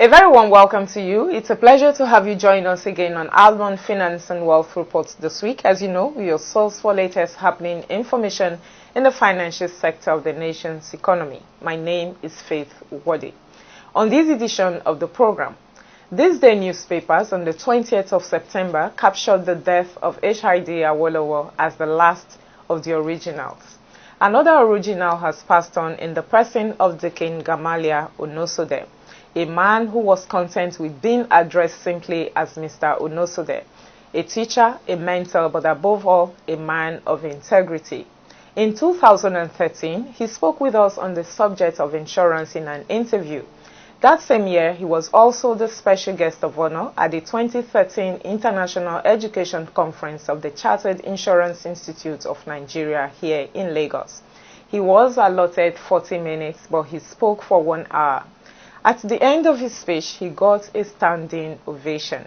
A very warm welcome to you. It's a pleasure to have you join us again on Almond Finance and Wealth Reports this week. As you know, we are your source for latest happening information in the financial sector of the nation's economy. My name is Faith Wode. On this edition of the program, This Day newspapers on the 20th of September captured the death of H.I.D. Awolowo as the last of the originals. Another original has passed on in the person of the King GAMALIEL ONODODE, a man who was content with being addressed simply as Mr. ONODODE, a teacher, a mentor, but above all, a man of integrity. In 2013, he spoke with us on the subject of insurance in an interview. That same year, he was also the special guest of honor at the 2013 International Education Conference of the Chartered Insurance Institute of Nigeria here in Lagos. He was allotted 40 minutes, but he spoke for 1 hour. At the end of his speech, he got a standing ovation.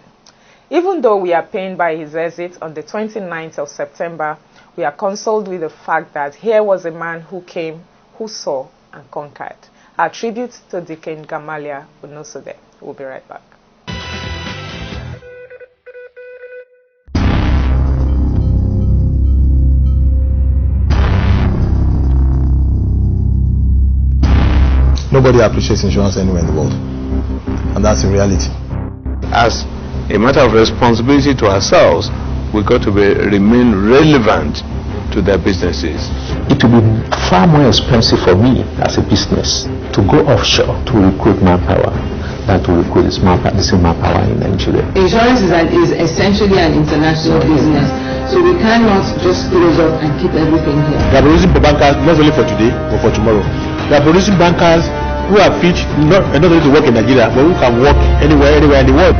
Even though we are pained by his exit on the 29th of September, we are consoled with the fact that here was a man who came, who saw, and conquered. Our tribute to Deacon GAMALIEL ONODODE. We'll be right back. Nobody appreciates insurance anywhere in the world, and that's a reality. As a matter of responsibility to ourselves, we've got to remain relevant to their businesses. It will be far more expensive for me as a business to go offshore to recruit manpower than to recruit the same manpower in Nigeria. Insurance is essentially an international business, so we cannot just close up and keep everything here. They are producing bankers not only for today but for tomorrow. They are producing bankers who are fit not only to work in Nigeria but who can work anywhere in the world.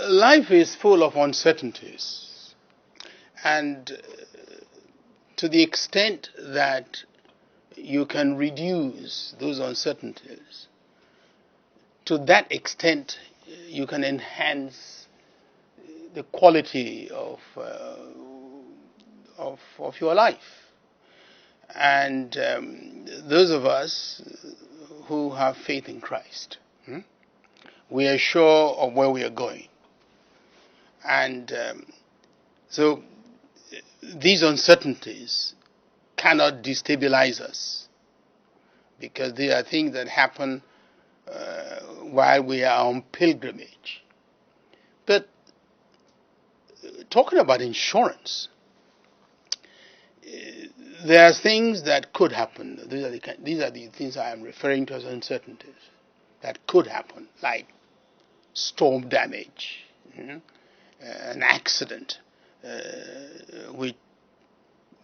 Life is full of uncertainties, and to the extent that you can reduce those uncertainties, to that extent you can enhance the quality of your life. And those of us who have faith in Christ, we are sure of where we are going. And so these uncertainties cannot destabilize us, because they are things that happen while we are on pilgrimage. But talking about insurance, there are things that could happen. These are the things I am referring to as uncertainties that could happen, like storm damage. An accident which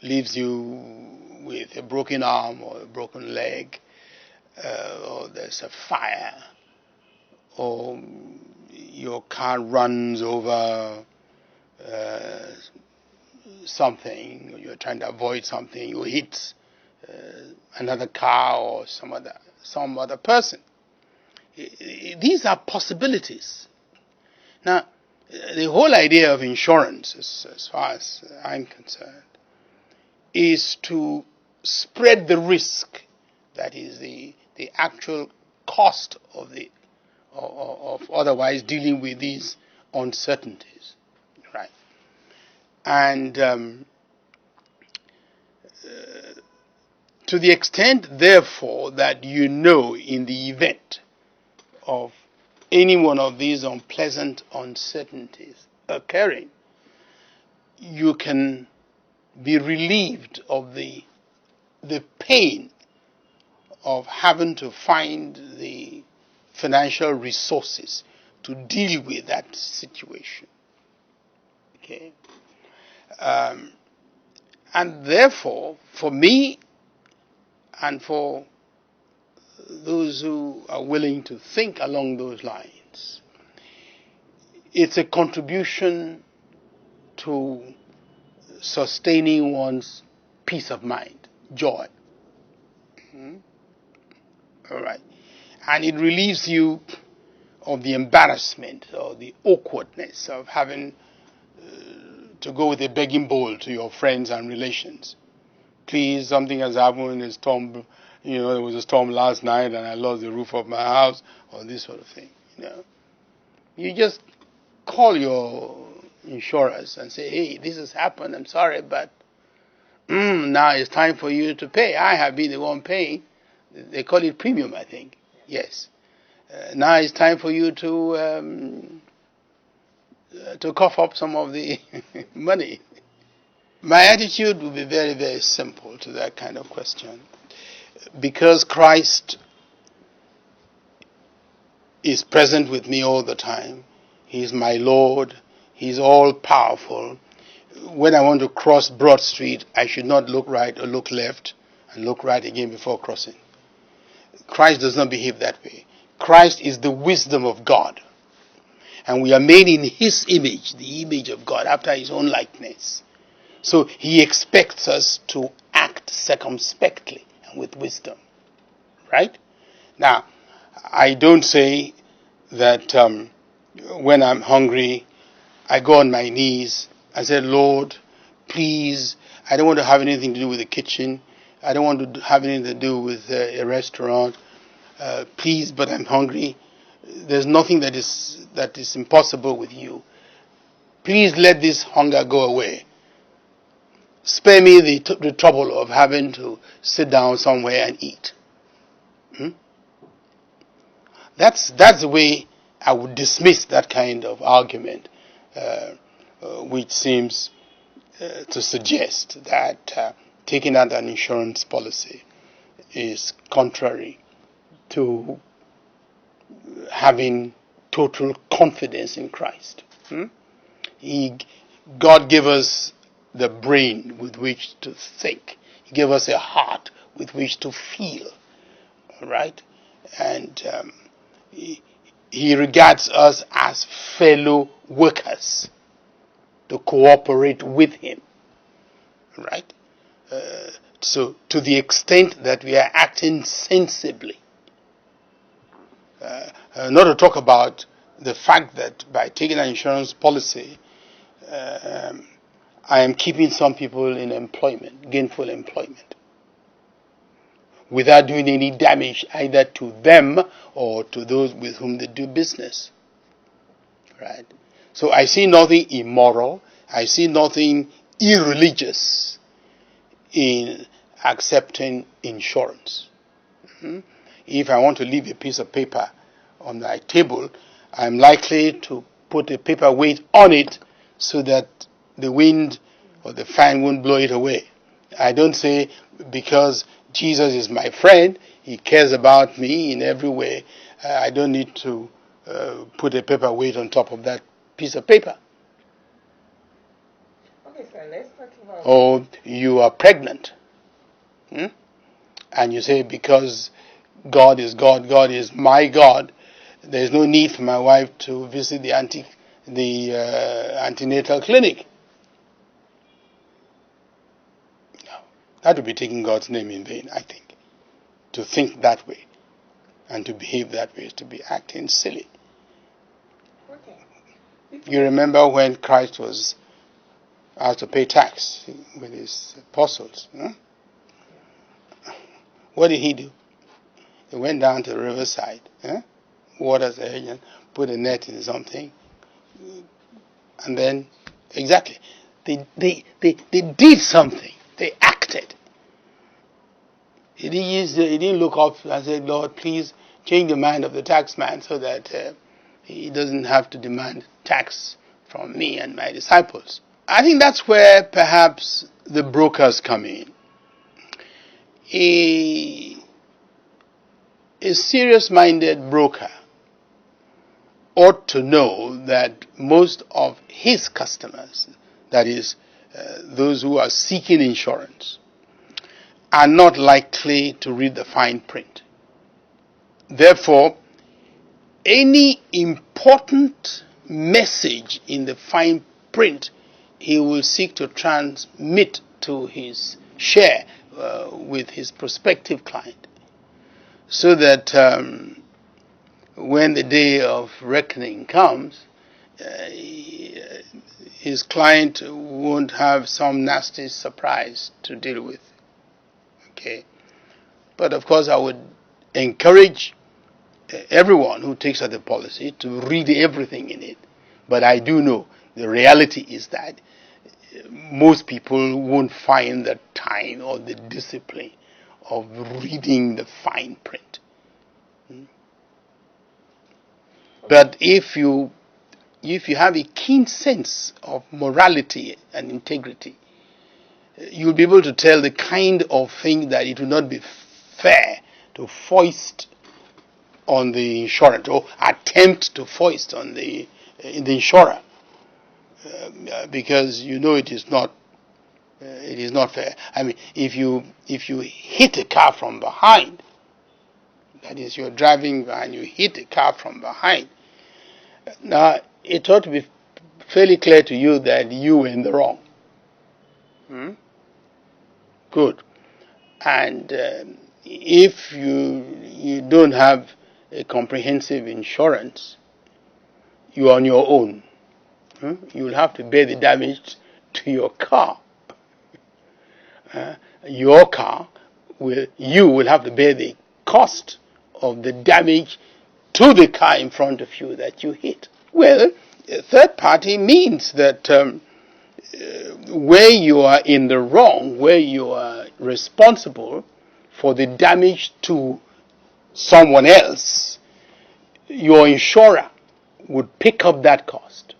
leaves you with a broken arm or a broken leg, or there's a fire, or your car runs over something, or you're trying to avoid something, you hit another car or some other person. These are possibilities. Now, the whole idea of insurance, as far as I'm concerned, is to spread the risk, that is the actual cost of otherwise dealing with these uncertainties, right? And To the extent, therefore, that you know in the event of any one of these unpleasant uncertainties occurring, you can be relieved of the pain of having to find the financial resources to deal with that situation. Okay? And therefore, for me and for those who are willing to think along those lines, it's a contribution to sustaining one's peace of mind, joy. All right. And it relieves you of the embarrassment or the awkwardness of having to go with a begging bowl to your friends and relations. Please, something has happened, a storm, there was a storm last night and I lost the roof of my house, or this sort of thing. You just call your insurers and say, hey, this has happened, I'm sorry, but now it's time for you to pay. I have been the one paying. They call it premium, I think. Yes. Now it's time for you to cough up some of the money. My attitude would be very, very simple to that kind of question. Because Christ is present with me all the time. He's my Lord. He's all powerful. When I want to cross Broad Street, I should not look right or look left and look right again before crossing. Christ does not behave that way. Christ is the wisdom of God. And we are made in His image, the image of God, after His own likeness. So He expects us to act circumspectly and with wisdom. Right? Now, I don't say that when I'm hungry, I go on my knees and say, Lord, please, I don't want to have anything to do with the kitchen. I don't want to have anything to do with a restaurant. Please, but I'm hungry. There's nothing that is impossible with you. Please let this hunger go away. Spare me the trouble of having to sit down somewhere and eat. That's the way I would dismiss that kind of argument, which seems to suggest that taking out an insurance policy is contrary to having total confidence in Christ. God gave us the brain with which to think. He gave us a heart with which to feel. All right? And He regards us as fellow workers to cooperate with Him. Right? So, to the extent that we are acting sensibly, not to talk about the fact that by taking an insurance policy, I am keeping some people in employment, gainful employment, without doing any damage either to them or to those with whom they do business. Right? So I see nothing immoral, I see nothing irreligious in accepting insurance. If I want to leave a piece of paper on my table, I'm likely to put a paperweight on it so that the wind or the fan won't blow it away. I don't say because Jesus is my friend, He cares about me in every way, I don't need to put a paperweight on top of that piece of paper. Okay, sir, let's talk about... Or you are pregnant. And you say, because God is God, God is my God, there is no need for my wife to visit the antenatal clinic. No. That would be taking God's name in vain, I think. To think that way and to behave that way is to be acting silly. Okay. You remember when Christ was asked to pay tax with His apostles. What did He do? He went down to the riverside, watered the edge, and put a net in something. And then, exactly, they did something. They acted. He didn't look up and say, Lord, please change the mind of the taxman so that he doesn't have to demand tax from me and my disciples. I think that's where perhaps the brokers come in. A serious-minded broker ought to know that most of his customers, that is, those who are seeking insurance, are not likely to read the fine print. Therefore, any important message in the fine print he will seek to transmit to his share with his prospective client, so that when the day of reckoning comes, his client won't have some nasty surprise to deal with. Okay, but of course I would encourage everyone who takes out the policy to read everything in it. But I do know the reality is that most people won't find the time or the discipline of reading the fine print. But if you have a keen sense of morality and integrity, you'll be able to tell the kind of thing that it will not be fair to foist on the insurer, or attempt to foist on the insurer, because you know it is not fair. I mean, if you hit a car from behind, that is, you're driving and you hit a car from behind, now it ought to be fairly clear to you that you were in the wrong. Good. And if you don't have a comprehensive insurance, you are on your own. You will have to bear the damage to your car. You will have to bear the cost of the damage to the car in front of you that you hit. Well, third party means that where you are in the wrong, where you are responsible for the damage to someone else, your insurer would pick up that cost,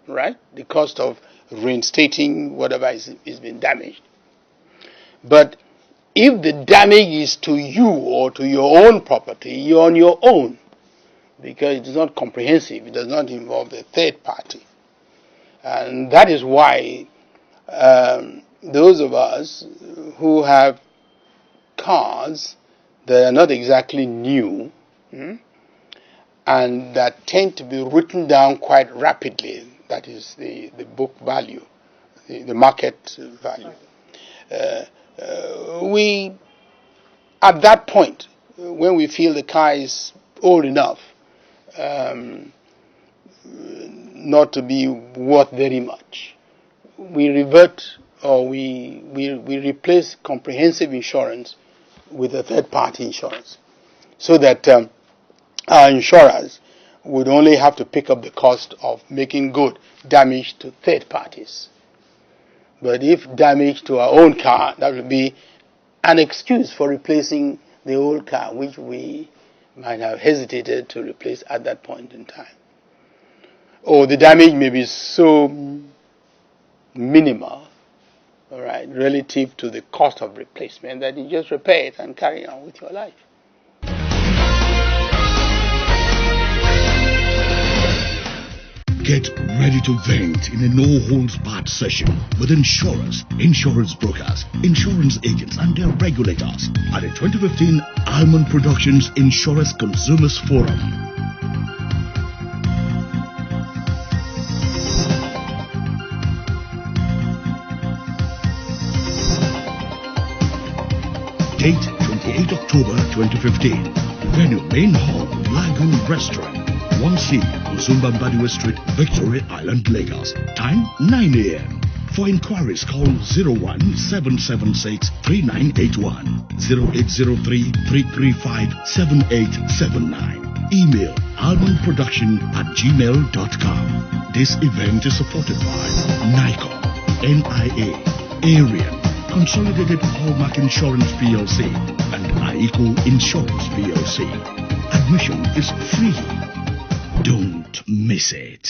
right? The cost of reinstating whatever is been damaged. But if the damage is to you or to your own property, you're on your own, because it is not comprehensive. It does not involve the third party. And that is why those of us who have cars that are not exactly new and that tend to be written down quite rapidly, that is the book value, the market value, we, at that point, when we feel the car is old enough not to be worth very much, we revert, or we replace comprehensive insurance with a third-party insurance, so that our insurers would only have to pick up the cost of making good damage to third parties. But if damage to our own car, that would be an excuse for replacing the old car, which we might have hesitated to replace at that point in time. Or the damage may be so minimal, all right, relative to the cost of replacement, that you just repair it and carry on with your life. Get ready to vent in a no-holds-barred session with insurers, insurance brokers, insurance agents and their regulators at the 2015 Almond Productions Insurance Consumers Forum. Date 28 October 2015. Venue Main Hall, Lagoon Restaurant, 1C, Uzumbambadiwe Street, Victoria Island, Lagos. Time 9 a.m. For inquiries, call 01776-3981, 0803-335-7879. Email almondproduction@gmail.com. This event is supported by Nikon, NIA, Arian, Consolidated Hallmark Insurance PLC and Aiko Insurance PLC. Admission is free. Don't miss it.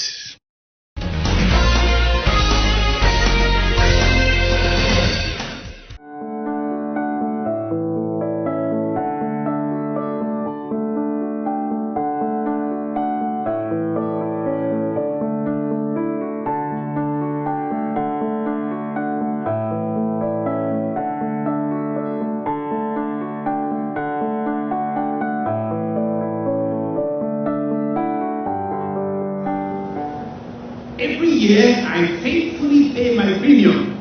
Every year, I faithfully pay my premium.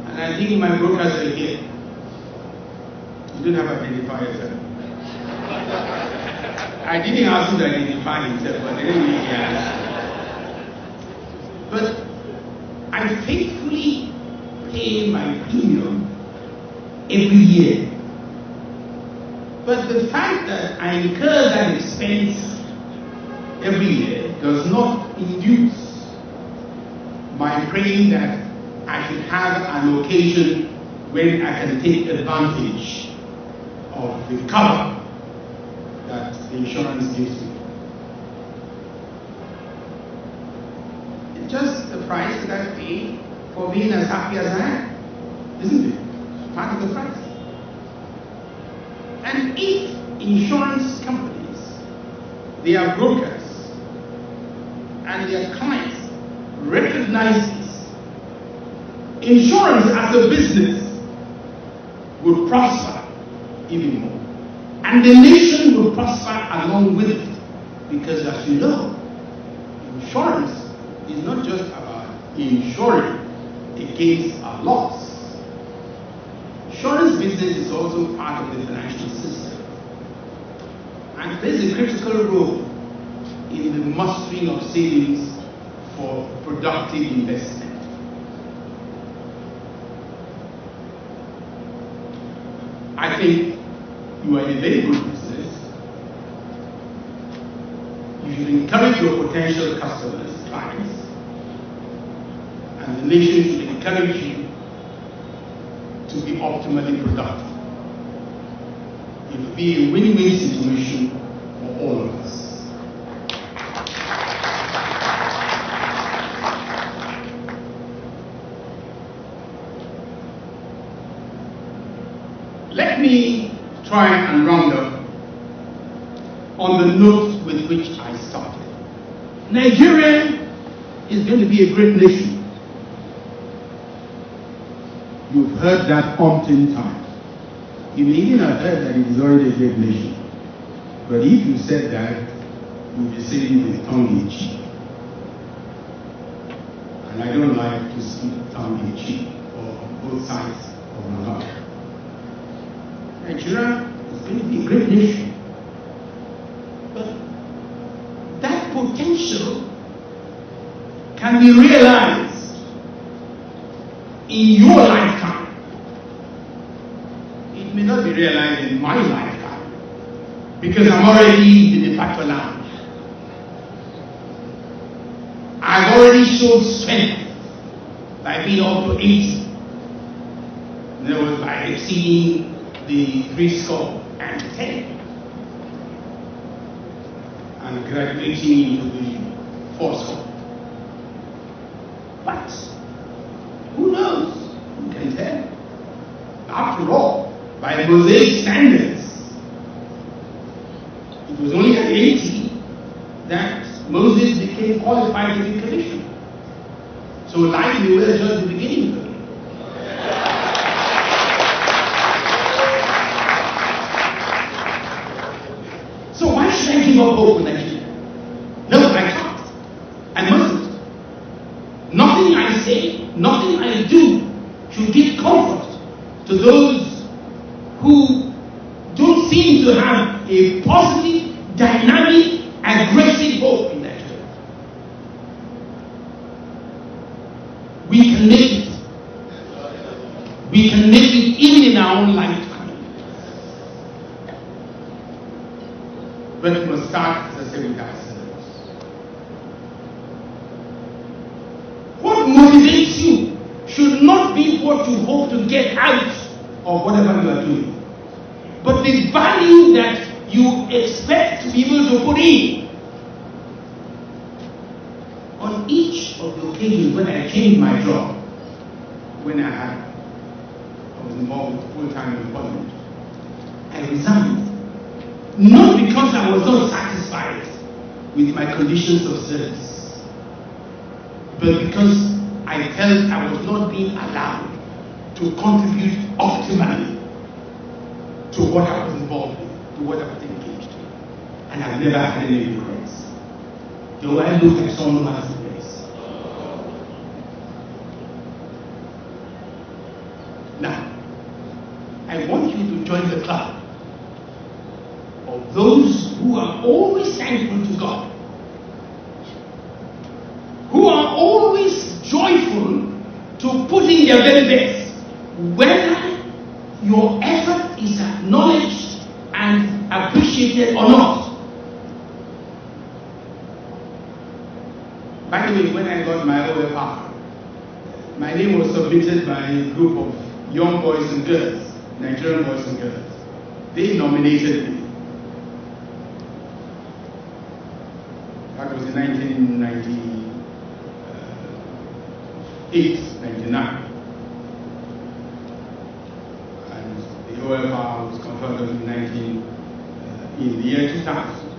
And I think my brokers are here. You don't have to identify yourself. I didn't ask you to identify himself, but anyway, he asked. But I faithfully pay my premium every year. But the fact that I incur that expense every year does not induce my praying that I should have an occasion when I can take advantage of the cover that the insurance gives me. It's just the price that I pay for being as happy as I am, isn't it? Part of the price. And if insurance companies, they are brokers, and their clients recognize this, insurance as a business will prosper even more. And the nation will prosper along with it. Because as you know, insurance is not just about insuring against a loss. Insurance business is also part of the financial system and plays a critical role in the mustering of savings for productive investment. I think you are in a very good business. You should encourage your potential customers, clients, and the nation should encourage you to be optimally productive. It will be a win-win situation for all of us. Let me try and round up on the note with which I started. Nigeria is going to be a great nation. You've heard that umpteen times. You may even have heard that it is already a great nation. But if you said that, you'll be saying with tongue in cheek. And I don't like to speak tongue in cheek or both sides of my mouth. Nigeria is going to be a great nation. But that potential can be realized in your lifetime. It may not be realized in my lifetime because I'm already in the factor lounge. I've already showed strength by being up to 80. There was by exceeding the 310 and graduating into the 4 But who knows? Who can tell? After all, by Mosaic standards, it was only at 80 that Moses became qualified to be commissioned. So life may well just the beginning of it. So why should I give up hope in Nigeria? No, I can't. I mustn't. Nothing I say, nothing I do should give comfort to those who don't seem to have a positive, dynamic, aggressive hope in Nigeria. We can make it. We can make it even in our own lifetime. But we must start, as I said, with ourselves. What motivates you should not be you what you hope to get out of whatever you are doing, but the value that you expect to be able to put in. On each of the occasions when I changed my job, when I was involved with full-time employment, I resigned. Not because I was not satisfied with my conditions of service, but because I felt I was not being allowed to contribute optimally to what I was involved with, to what I was engaged in. And I've never had any regrets. Do I look like someone who has regrets? Now, I want you to join the club of those who are always thankful to God, who are always joyful to put in their very best, whether your effort is acknowledged and appreciated or not. By the way, when I got my OFR, my name was submitted by a group of young boys and girls, Nigerian boys and girls. They nominated me. That was in 1998, 99. And the OFR was conferred in the year 2000.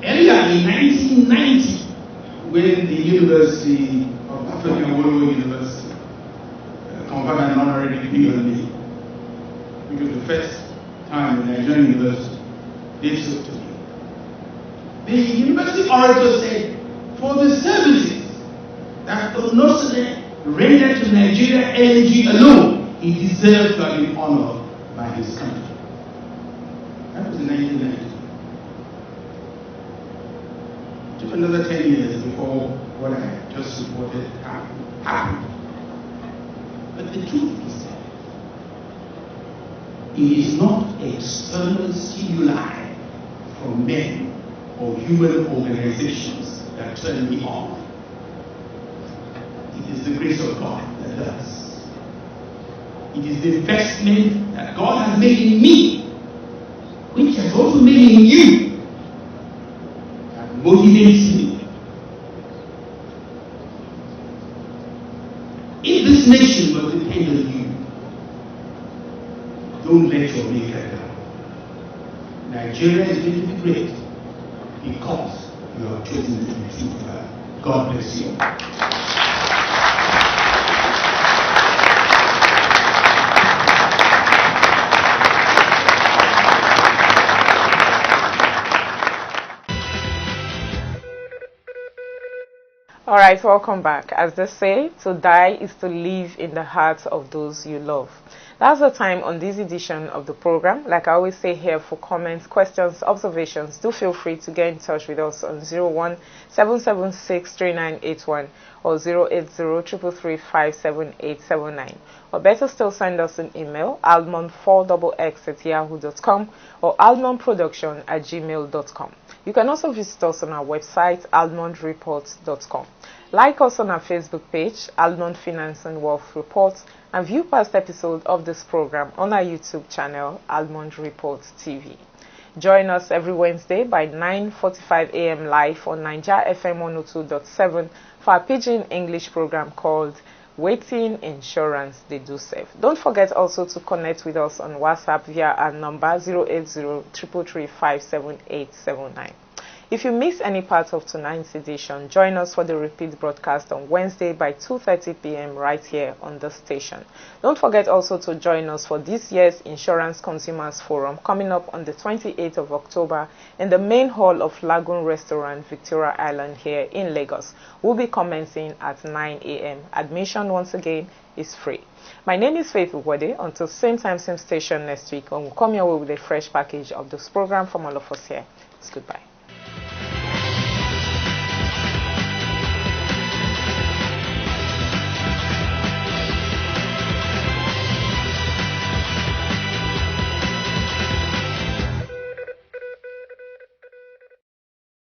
Earlier in 1990, when the University of African World University conferred an honorary degree on me, which was the first time in Nigerian university, they took to me. The university orator said, for the services that ONODODE rendered to Nigeria energy alone, he deserved to have been honored by his country. That was in 1990. It took another 10 years before what I just reported happened. But the truth is that it is not external stimuli from men or human organizations that turn me on. It is the grace of God that does. It is the investment that God has made in me, which has also made in you, that motivates me. If this nation will depend on you, don't let your maker down. Nigeria is going to be great because you have chosen to be true to her. God bless you. Alright, welcome back. As they say, to die is to live in the hearts of those you love. That's the time on this edition of the program. Like I always say here, for comments, questions, observations, do feel free to get in touch with us on 01-776-3981 or 080-333-57879. Or better still, send us an email, almond4xx@yahoo.com or almondproduction@gmail.com. You can also visit us on our website, almondreports.com. Like us on our Facebook page, Almond Finance and Wealth Reports, and view past episodes of this program on our YouTube channel, Almond Reports TV. Join us every Wednesday by 9:45 a.m. live on Niger FM 102.7 for our Pidgin English program called Waiting Insurance They Do Save. Don't forget also to connect with us on WhatsApp via our number 080-333-57879. If you miss any part of tonight's edition, join us for the repeat broadcast on Wednesday by 2:30 p.m. right here on the station. Don't forget also to join us for this year's Insurance Consumers Forum coming up on the 28th of October in the main hall of Lagoon Restaurant, Victoria Island here in Lagos. We'll be commencing at 9 a.m. Admission, once again, is free. My name is Faith Ugwade. Until same time, same station next week, and we'll come your way with a fresh package of this program from all of us here. It's goodbye.